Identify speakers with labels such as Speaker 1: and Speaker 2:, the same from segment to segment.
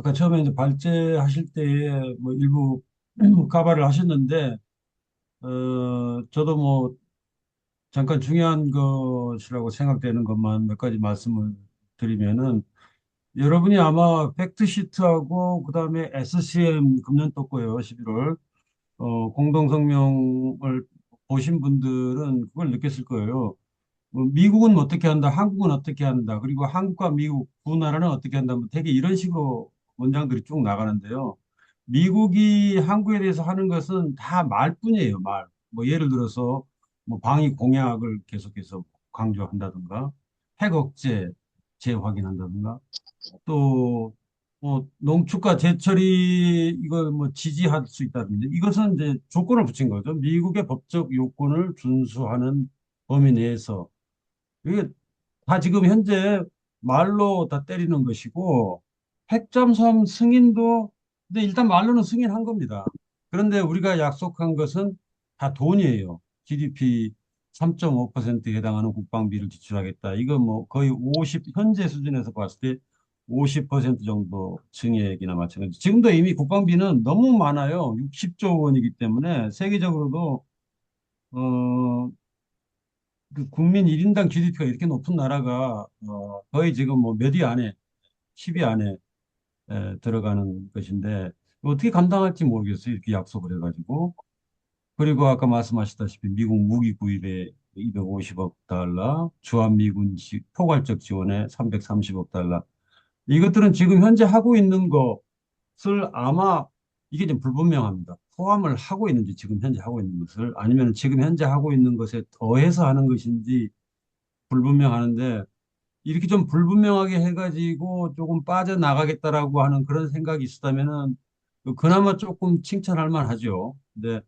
Speaker 1: 아까 처음에 이제 발제하실 때에 뭐 일부 가발을 하셨는데, 저도 뭐 잠깐 중요한 것이라고 생각되는 것만 몇 가지 말씀을 드리면은, 여러분이 아마 팩트시트하고 그다음에 SCM 금년 떴고요, 11월. 공동성명을 보신 분들은 그걸 느꼈을 거예요. 미국은 어떻게 한다, 한국은 어떻게 한다, 그리고 한국과 미국 두 나라는 어떻게 한다, 뭐 되게 이런 식으로 문장들이 쭉 나가는데요. 미국이 한국에 대해서 하는 것은 다 말뿐이에요, 말. 뭐 예를 들어서 뭐 방위 공약을 계속해서 강조한다든가, 핵 억제 재확인한다든가, 또 뭐 농축과 제철이 이걸 뭐 지지할 수 있다든지, 이것은 이제 조건을 붙인 거죠. 미국의 법적 요건을 준수하는 범위 내에서. 이게 다 지금 현재 말로 다 때리는 것이고, 핵잠수함 승인도, 근데 일단 말로는 승인한 겁니다. 그런데 우리가 약속한 것은 다 돈이에요. GDP 3.5%에 해당하는 국방비를 지출하겠다. 이거 뭐 거의 50, 현재 수준에서 봤을 때 50% 정도 증액이나 마찬가지. 지금도 이미 국방비는 너무 많아요. 60조 원이기 때문에 세계적으로도 어, 그 국민 1인당 GDP가 이렇게 높은 나라가 거의 지금 뭐 몇 위 안에, 10위 안에 들어가는 것인데 어떻게 감당할지 모르겠어요. 이렇게 약속을 해가지고. 그리고 아까 말씀하셨다시피 미국 무기 구입에 250억 달러, 주한미군 포괄적 지원에 330억 달러. 이것들은 지금 현재 하고 있는 것을 아마 이게 좀 불분명합니다. 포함을 하고 있는지, 지금 현재 하고 있는 것을, 아니면 지금 현재 하고 있는 것에 더해서 하는 것인지 불분명하는데, 이렇게 좀 불분명하게 해가지고 조금 빠져나가겠다라고 하는 그런 생각이 있었다면은 그나마 조금 칭찬할 만하죠. 근데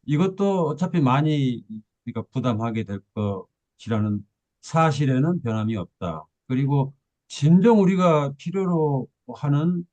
Speaker 1: 이것도 어차피 많이 그러니까 부담하게 될 것이라는 사실에는 변함이 없다. 그리고 진정 우리가 필요로 하는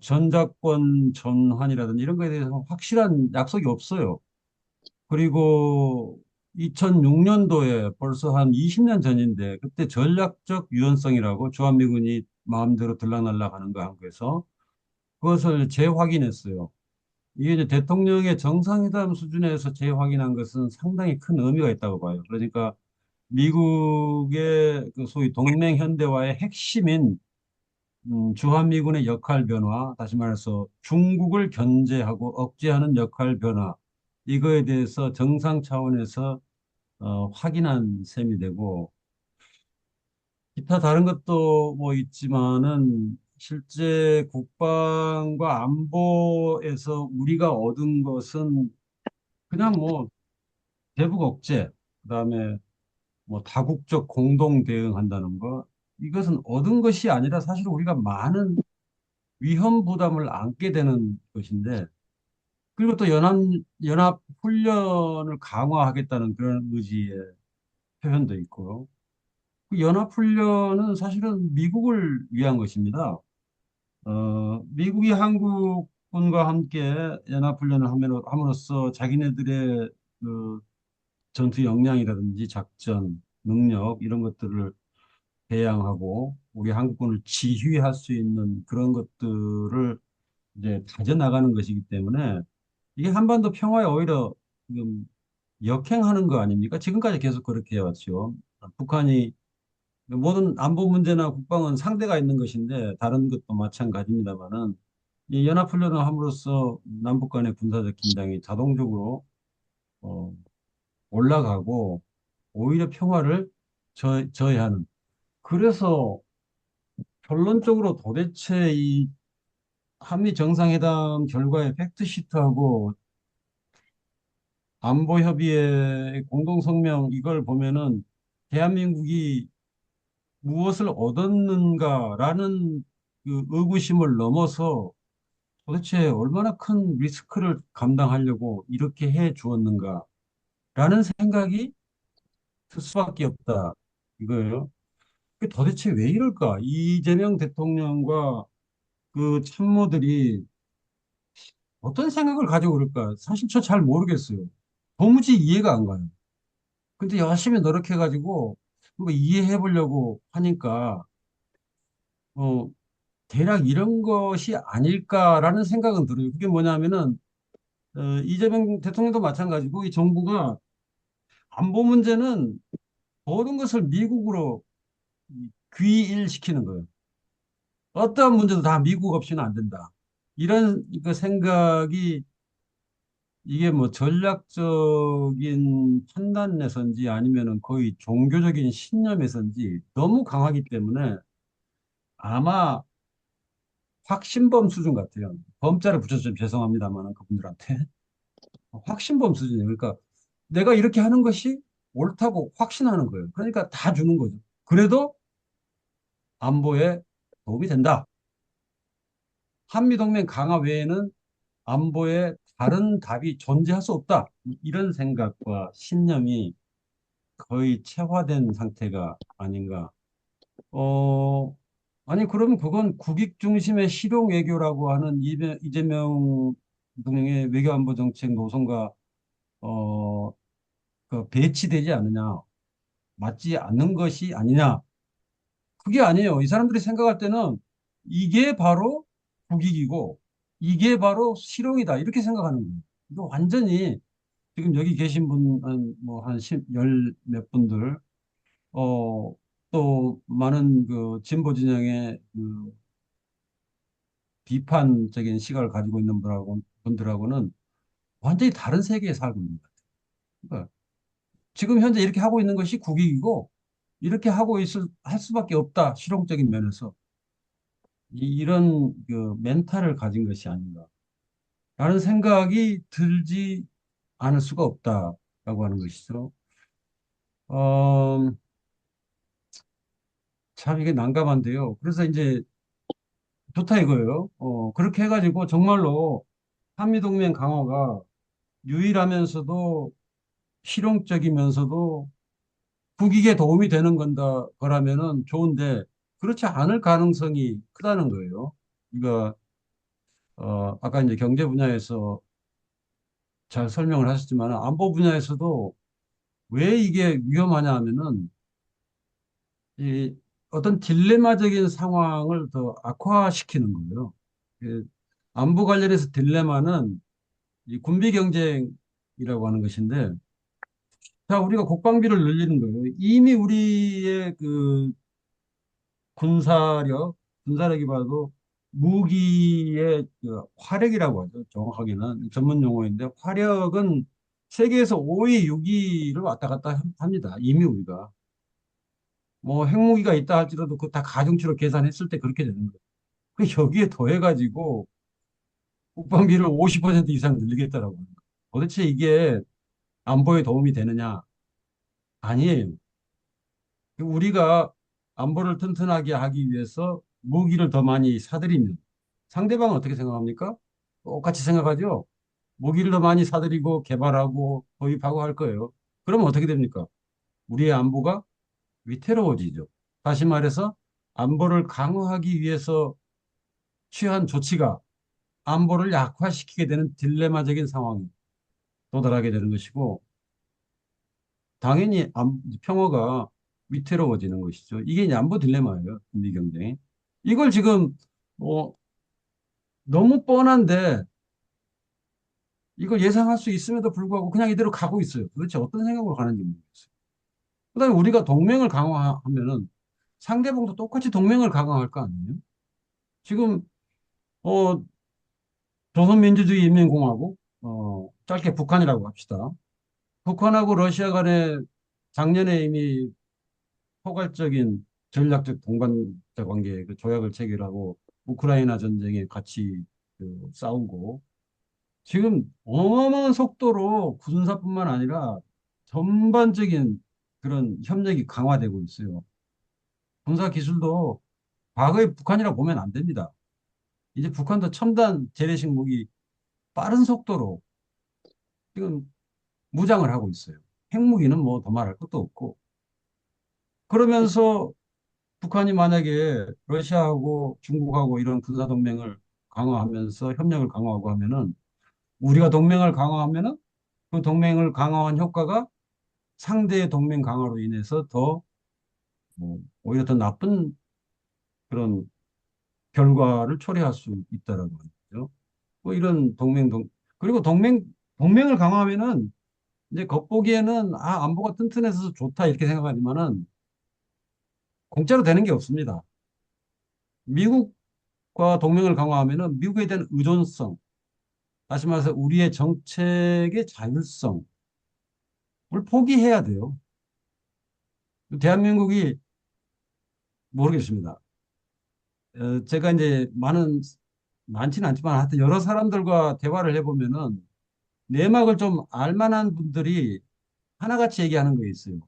Speaker 1: 전자권 전환이라든지 이런 거에 대해서 확실한 약속이 없어요. 그리고 2006년도에 벌써 한 20년 전인데, 그때 전략적 유연성이라고 주한미군이 마음대로 들락날락 하는 거 한국에서 그것을 재확인했어요. 이게 이제 대통령의 정상회담 수준에서 재확인한 것은 상당히 큰 의미가 있다고 봐요. 그러니까 미국의 그 소위 동맹 현대화의 핵심인 주한미군의 역할 변화, 다시 말해서 중국을 견제하고 억제하는 역할 변화, 이거에 대해서 정상 차원에서 확인한 셈이 되고, 기타 다른 것도 뭐 있지만은 실제 국방과 안보에서 우리가 얻은 것은 그냥 뭐 대북 억제, 그다음에 뭐 다국적 공동 대응한다는 거, 이것은 얻은 것이 아니라 사실 우리가 많은 위험 부담을 안게 되는 것인데, 그리고 또 연합 훈련을 강화하겠다는 그런 의지의 표현도 있고, 그 연합훈련은 사실은 미국을 위한 것입니다. 미국이 한국군과 함께 연합훈련을 함으로써 자기네들의 그 전투 역량이라든지 작전, 능력, 이런 것들을 배양하고 우리 한국군을 지휘할 수 있는 그런 것들을 이제 다져나가는 것이기 때문에, 이게 한반도 평화에 오히려 지금 역행하는 거 아닙니까? 지금까지 계속 그렇게 해왔죠. 북한이 모든 안보 문제나 국방은 상대가 있는 것인데 다른 것도 마찬가지입니다만은, 이 연합훈련을 함으로써 남북 간의 군사적 긴장이 자동적으로 어, 올라가고 오히려 평화를 저해하는. 그래서 결론적으로 도대체 이 한미 정상회담 결과의 팩트시트하고 안보협의회 공동성명, 이걸 보면은 대한민국이 무엇을 얻었는가라는 그 의구심을 넘어서 도대체 얼마나 큰 리스크를 감당하려고 이렇게 해 주었는가라는 생각이 들 수밖에 없다. 이거예요. 그 도대체 왜 이럴까? 이재명 대통령과 그 참모들이 어떤 생각을 가지고 그럴까? 사실 저 잘 모르겠어요. 도무지 이해가 안 가요. 근데 열심히 노력해가지고 그거 이해해 보려고 하니까 어, 대략 이런 것이 아닐까라는 생각은 들어요. 그게 뭐냐면은 이재명 대통령도 마찬가지고 이 정부가 안보 문제는 모든 것을 미국으로 귀일시키는 거예요. 어떤 문제도 다 미국 없이는 안 된다. 이런 그 생각이 이게 뭐 전략적인 판단에서인지 아니면은 거의 종교적인 신념에서인지 너무 강하기 때문에 아마 확신범 수준 같아요. 범자를 붙여서 좀 죄송합니다만 그분들한테 확신범 수준이에요. 그러니까 내가 이렇게 하는 것이 옳다고 확신하는 거예요. 그러니까 다 주는 거죠. 그래도 안보에 도움이 된다. 한미동맹 강화 외에는 안보에 다른 답이 존재할 수 없다. 이런 생각과 신념이 거의 체화된 상태가 아닌가. 어, 아니, 그러면 그건 국익 중심의 실용 외교라고 하는 이재명 대통령의 외교안보 정책 노선과, 어, 그 배치되지 않느냐, 맞지 않는 것이 아니냐. 그게 아니에요. 이 사람들이 생각할 때는 이게 바로 국익이고, 이게 바로 실용이다. 이렇게 생각하는 거예요. 이거 완전히 지금 여기 계신 분, 한 열 몇 분들, 어, 또 많은 그 진보 진영의 그 비판적인 시각을 가지고 있는 분들하고는 완전히 다른 세계에 살고 있는 것 같아요. 그러니까 지금 현재 이렇게 하고 있는 것이 국익이고 이렇게 할 수밖에 없다. 실용적인 면에서 이런 그 멘탈을 가진 것이 아닌가라는 생각이 들지 않을 수가 없다라고 하는 것이죠. 어, 참 이게 난감한데요. 그래서 이제 좋다 이거예요. 그렇게 해가지고 정말로 한미동맹 강화가 유일하면서도 실용적이면서도 국익에 도움이 되는 거라면은 좋은데 그렇지 않을 가능성이 크다는 거예요. 그러니까 아까 이제 경제 분야에서 잘 설명을 하셨지만 안보 분야에서도 왜 이게 위험하냐 하면은 이 어떤 딜레마적인 상황을 더 악화시키는 거예요. 그 안보 관련해서 딜레마는 이 군비 경쟁이라고 하는 것인데 자, 우리가 국방비를 늘리는 거예요. 이미 우리의 그 군사력, 군사력이 봐도 무기의 그 화력이라고 하죠. 정확하게는 전문 용어인데 화력은 세계에서 5위, 6위를 왔다 갔다 합니다. 이미 우리가. 뭐 핵무기가 있다 할지라도 그 다 가중치로 계산했을 때 그렇게 되는 거예요. 그 여기에 더해가지고 국방비를 50% 이상 늘리겠다라고 하는 거예요. 도대체 이게 안보에 도움이 되느냐? 아니에요. 우리가 안보를 튼튼하게 하기 위해서 무기를 더 많이 사들이면 상대방은 어떻게 생각합니까? 똑같이 생각하죠? 무기를 더 많이 사들이고 개발하고 도입하고 할 거예요. 그러면 어떻게 됩니까? 우리의 안보가 위태로워지죠. 다시 말해서 안보를 강화하기 위해서 취한 조치가 안보를 약화시키게 되는 딜레마적인 상황에 도달하게 되는 것이고 당연히 평화가 위태로워지는 것이죠. 이게 이제 안보 딜레마예요. 국미 경쟁이. 이걸 지금 어, 너무 뻔한데 이걸 예상할 수 있음에도 불구하고 그냥 이대로 가고 있어요. 도대체 어떤 생각으로 가는지 모르겠어요. 그다음에 우리가 동맹을 강화하면은 상대방도 똑같이 동맹을 강화할 거 아니에요? 지금 어, 조선민주주의 인민공화국 짧게 북한이라고 합시다. 북한하고 러시아 간에 작년에 이미 포괄적인 전략적 동반자 관계 그 조약을 체결하고 우크라이나 전쟁에 같이 그 싸우고 지금 어마어마한 속도로 군사뿐만 아니라 전반적인 그런 협력이 강화되고 있어요. 군사 기술도 과거의 북한이라고 보면 안 됩니다. 이제 북한도 첨단 재래식 무기 빠른 속도로 지금 무장을 하고 있어요. 핵무기는 뭐 더 말할 것도 없고. 그러면서 북한이 만약에 러시아하고 중국하고 이런 군사동맹을 강화하면서 협력을 강화하고 하면은 우리가 동맹을 강화하면은 그 동맹을 강화한 효과가 상대의 동맹 강화로 인해서 더 오히려 더 나쁜 그런 결과를 초래할 수 있다라고 하죠. 뭐 이런 그리고 동맹을 강화하면은 이제 겉보기에는 안보가 튼튼해서 좋다 이렇게 생각하지만은 공짜로 되는 게 없습니다. 미국과 동맹을 강화하면은 미국에 대한 의존성, 다시 말해서 우리의 정책의 자율성을 포기해야 돼요. 대한민국이 모르겠습니다. 제가 이제 많지는 않지만 하여튼 여러 사람들과 대화를 해보면은 내막을 좀 알만한 분들이 하나같이 얘기하는 게 있어요.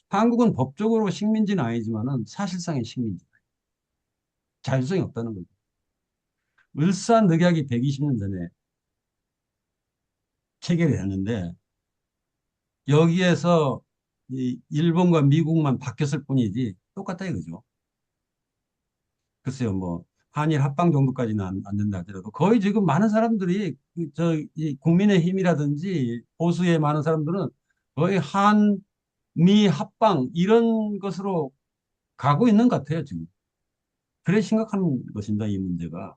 Speaker 1: 한국은 법적으로 식민지는 아니지만은 사실상의 식민지. 자율성이 없다는 거죠. 을사늑약이 120년 전에 체결이 됐는데 여기에서 이 일본과 미국만 바뀌었을 뿐이지 똑같다 이거죠. 글쎄요, 뭐 한일 합방 정도까지는 안 된다 하더라도 거의 지금 많은 사람들이 이 국민의힘이라든지 보수의 많은 사람들은 거의 한미 합방 이런 것으로 가고 있는 것 같아요, 지금. 그래 심각한 것입니다, 이 문제가.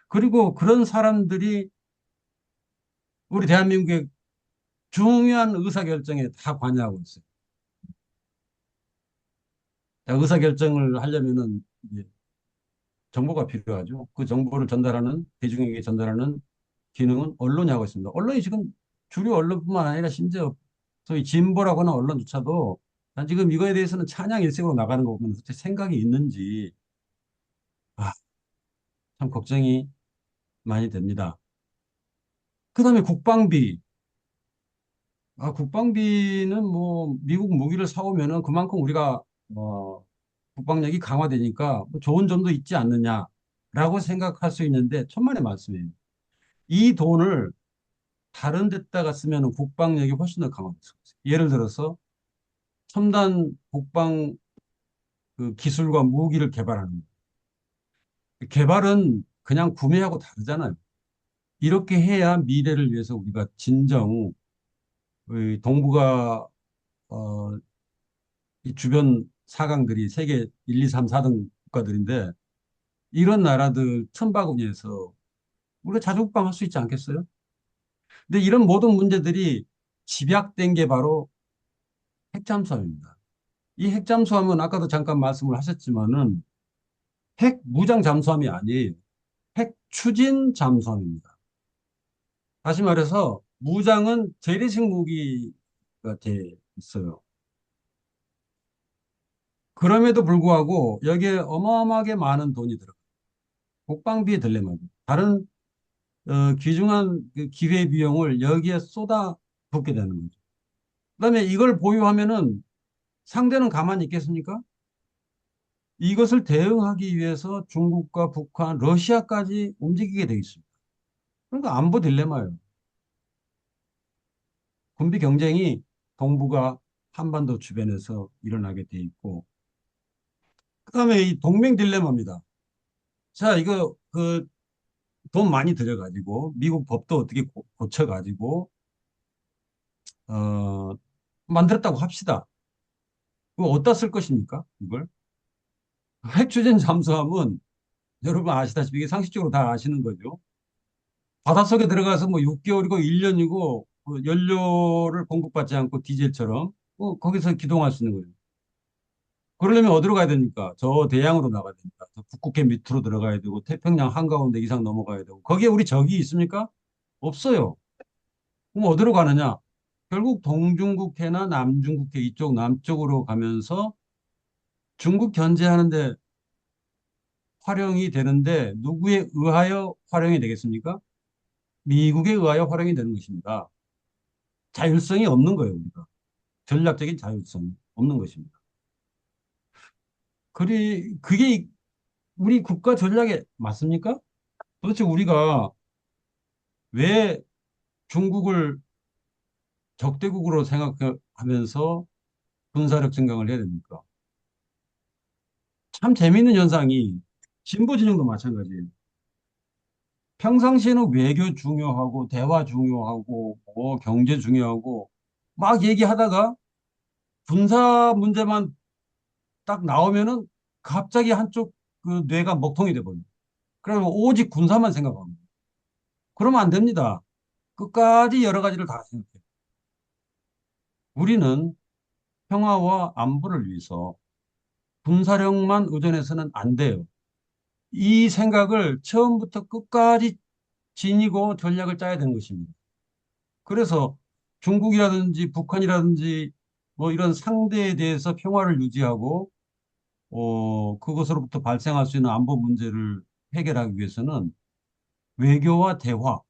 Speaker 1: 그리고 그런 사람들이 우리 대한민국의 중요한 의사결정에 다 관여하고 있어요. 의사결정을 하려면은 이제 정보가 필요하죠. 그 정보를 대중에게 전달하는 기능은 언론이 하고 있습니다. 언론이 지금 주류 언론뿐만 아니라 심지어 소위 진보라고 하는 언론조차도 난 지금 이거에 대해서는 찬양 일색으로 나가는 거 보면 도대체 생각이 있는지 아, 참 걱정이 많이 됩니다. 그다음에 국방비. 국방비는 뭐 미국 무기를 사오면은 그만큼 우리가 국방력이 강화되니까 뭐 좋은 점도 있지 않느냐라고 생각할 수 있는데 천만의 말씀이에요. 이 돈을 다른 데다가 쓰면 국방력이 훨씬 더 강화될 수 있어요. 예를 들어서 첨단 국방 그 기술과 무기를 개발하는 거. 개발은 그냥 구매하고 다르잖아요. 이렇게 해야 미래를 위해서 우리가 진정 의 동북아 이 주변 사강들이 세계 1, 2, 3, 4등 국가들인데 이런 나라들 틈바구니에서 우리가 자주국방할 수 있지 않겠어요? 근데 이런 모든 문제들이 집약된 게 바로 핵잠수함입니다. 이 핵잠수함은 아까도 잠깐 말씀을 하셨지만은 핵 무장 잠수함이 아니에요. 핵 추진 잠수함입니다. 다시 말해서 무장은 재래식 무기가 돼 있어요. 그럼에도 불구하고 여기에 어마어마하게 많은 돈이 들어가요. 국방비에 들려면 다른 귀중한 그 기회 비용을 여기에 쏟아 붓게 되는 거죠. 그다음에 이걸 보유하면은 상대는 가만히 있겠습니까? 이것을 대응하기 위해서 중국과 북한, 러시아까지 움직이게 돼 있습니다. 그러니까 안보 딜레마예요. 군비 경쟁이 동북아 한반도 주변에서 일어나게 돼 있고, 그다음에 이 동맹 딜레마입니다. 자, 이거 그 돈 많이 들여가지고 미국 법도 어떻게 고쳐가지고 어, 만들었다고 합시다. 그거 어디다 쓸 것입니까? 이걸 핵추진 잠수함은 여러분 아시다시피 이게 상식적으로 다 아시는 거죠. 바닷속에 들어가서 뭐 6개월이고 1년이고 연료를 공급받지 않고 디젤처럼 거기서 기동할 수 있는 거예요. 그러려면 어디로 가야 됩니까? 저 대양으로 나가야 됩니다. 저 북극해 밑으로 들어가야 되고 태평양 한가운데 이상 넘어가야 되고 거기에 우리 적이 있습니까? 없어요. 그럼 어디로 가느냐? 결국 동중국해나 남중국해 이쪽 남쪽으로 가면서 중국 견제하는데 활용이 되는데 누구에 의하여 활용이 되겠습니까? 미국에 의하여 활용이 되는 것입니다. 자율성이 없는 거예요, 우리가. 전략적인 자율성이 없는 것입니다. 그게 우리 국가 전략에 맞습니까? 도대체 우리가 왜 중국을 적대국으로 생각하면서 군사력 증강을 해야 됩니까? 참 재미있는 현상이 진보 진영도 마찬가지예요. 평상시에는 외교 중요하고 대화 중요하고 뭐 경제 중요하고 막 얘기하다가 군사 문제만 딱 나오면은 갑자기 한쪽 그 뇌가 먹통이 돼버려요. 그래서 오직 군사만 생각합니다. 그러면 안 됩니다. 끝까지 여러 가지를 다 생각해요. 우리는 평화와 안보를 위해서 군사력만 의존해서는 안 돼요. 이 생각을 처음부터 끝까지 지니고 전략을 짜야 되는 것입니다. 그래서 중국이라든지 북한이라든지 뭐 이런 상대에 대해서 평화를 유지하고 그것으로부터 발생할 수 있는 안보 문제를 해결하기 위해서는 외교와 대화,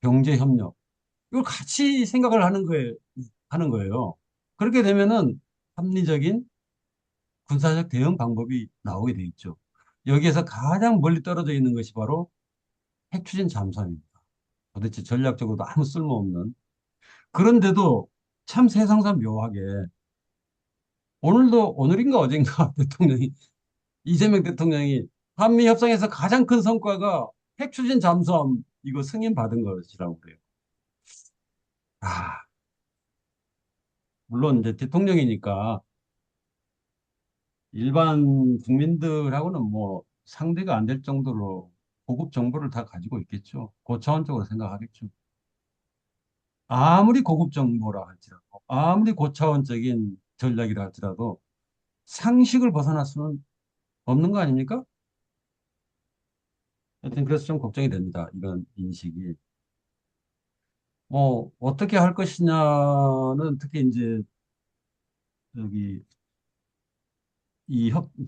Speaker 1: 경제 협력 이걸 같이 생각을 하는 거예요. 그렇게 되면은 합리적인 군사적 대응 방법이 나오게 돼 있죠. 여기에서 가장 멀리 떨어져 있는 것이 바로 핵추진 잠수함입니다. 도대체 전략적으로도 아무 쓸모없는. 그런데도 참 세상사 묘하게 오늘인가 어젠가 대통령이 이재명 대통령이 한미 협상에서 가장 큰 성과가 핵추진 잠수함 이거 승인 받은 것이라고 그래요. 아, 물론 이제 대통령이니까 일반 국민들하고는 뭐 상대가 안 될 정도로 고급 정보를 다 가지고 있겠죠. 고차원적으로 생각하겠죠. 아무리 고급 정보라 할지라도, 아무리 고차원적인 전략이라 할지라도 상식을 벗어날 수는 없는 거 아닙니까? 하여튼 그래서 좀 걱정이 됩니다. 이런 인식이. 뭐, 어떻게 할 것이냐는 특히 이제 여기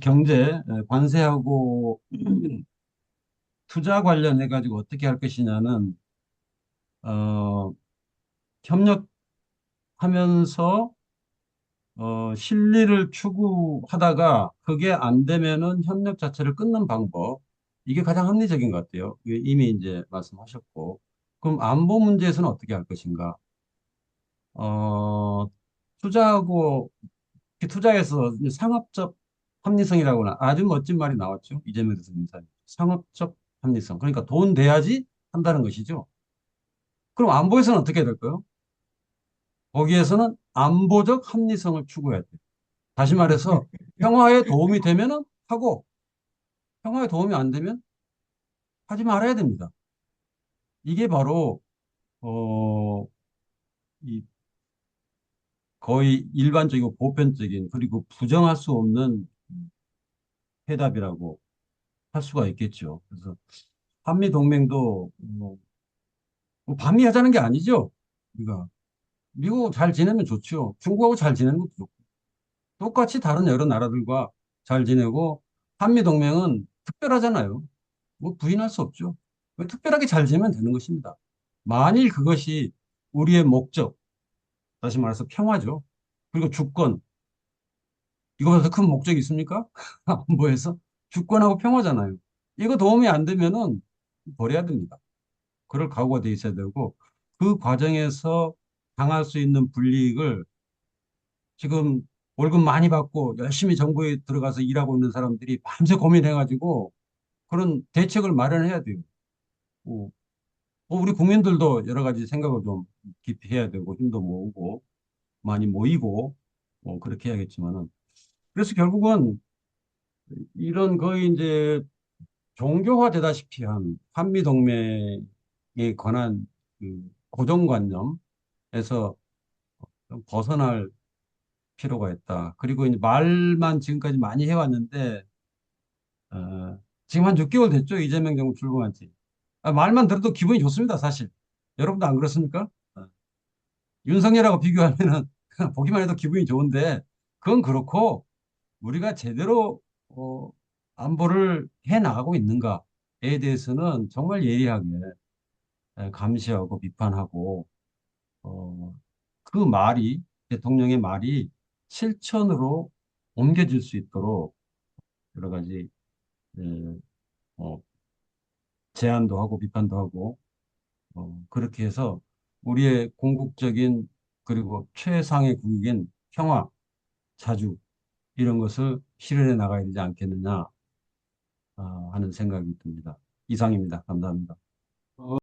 Speaker 1: 경제, 관세하고 투자 관련해 가지고 어떻게 할 것이냐는, 어, 협력하면서 실리를 추구하다가 그게 안 되면은 협력 자체를 끊는 방법. 이게 가장 합리적인 것 같아요. 이게 이미 이제 말씀하셨고. 그럼 안보 문제에서는 어떻게 할 것인가? 어, 투자하고 투자에서 이제 상업적 합리성이라고나 아주 멋진 말이 나왔죠. 이재명 대통령 인사. 상업적 합리성. 그러니까 돈 돼야지 한다는 것이죠. 그럼 안보에서는 어떻게 될까요? 거기에서는 안보적 합리성을 추구해야 돼요. 다시 말해서 평화에 도움이 되면은 하고 평화에 도움이 안 되면 하지 말아야 됩니다. 이게 바로 어, 이 거의 일반적이고 보편적인 그리고 부정할 수 없는 해답이라고 할 수가 있겠죠. 그래서 한미 동맹도 뭐 반미하자는 게 아니죠. 우리가 미국 잘 지내면 좋죠. 중국하고 잘 지내는 것도 좋고 똑같이 다른 여러 나라들과 잘 지내고 한미 동맹은 특별하잖아요. 뭐 부인할 수 없죠. 특별하게 잘 지내면 되는 것입니다. 만일 그것이 우리의 목적, 다시 말해서 평화죠. 그리고 주권, 이거보다 더 큰 목적이 있습니까? 안보에서 주권하고 평화잖아요. 이거 도움이 안 되면은 버려야 됩니다. 그럴 각오가 돼 있어야 되고 그 과정에서 당할 수 있는 불이익을 지금 월급 많이 받고 열심히 정부에 들어가서 일하고 있는 사람들이 밤새 고민해가지고 그런 대책을 마련해야 돼요. 어, 우리 국민들도 여러 가지 생각을 좀 깊이 해야 되고 힘도 모으고 많이 모이고 그렇게 해야겠지만은 그래서 결국은 이런 거의 이제 종교화되다시피 한 한미 동맹에 관한 그 고정관념에서 좀 벗어날 필요가 있다. 그리고 이제 말만 지금까지 많이 해왔는데 지금 한 6개월 됐죠. 이재명 정부 출범한 지. 말만 들어도 기분이 좋습니다. 사실. 여러분도 안 그렇습니까? 어, 윤석열하고 비교하면은 보기만 해도 기분이 좋은데 그건 그렇고 우리가 제대로 안보를 해 나가고 있는가에 대해서는 정말 예리하게 감시하고 비판하고 어, 그 말이 대통령의 말이 실천으로 옮겨질 수 있도록 여러 가지 에, 어, 제안도 하고 비판도 하고 그렇게 해서 우리의 궁극적인 그리고 최상의 국익인 평화, 자주 이런 것을 실현해 나가야 되지 않겠느냐 하는 생각이 듭니다. 이상입니다. 감사합니다.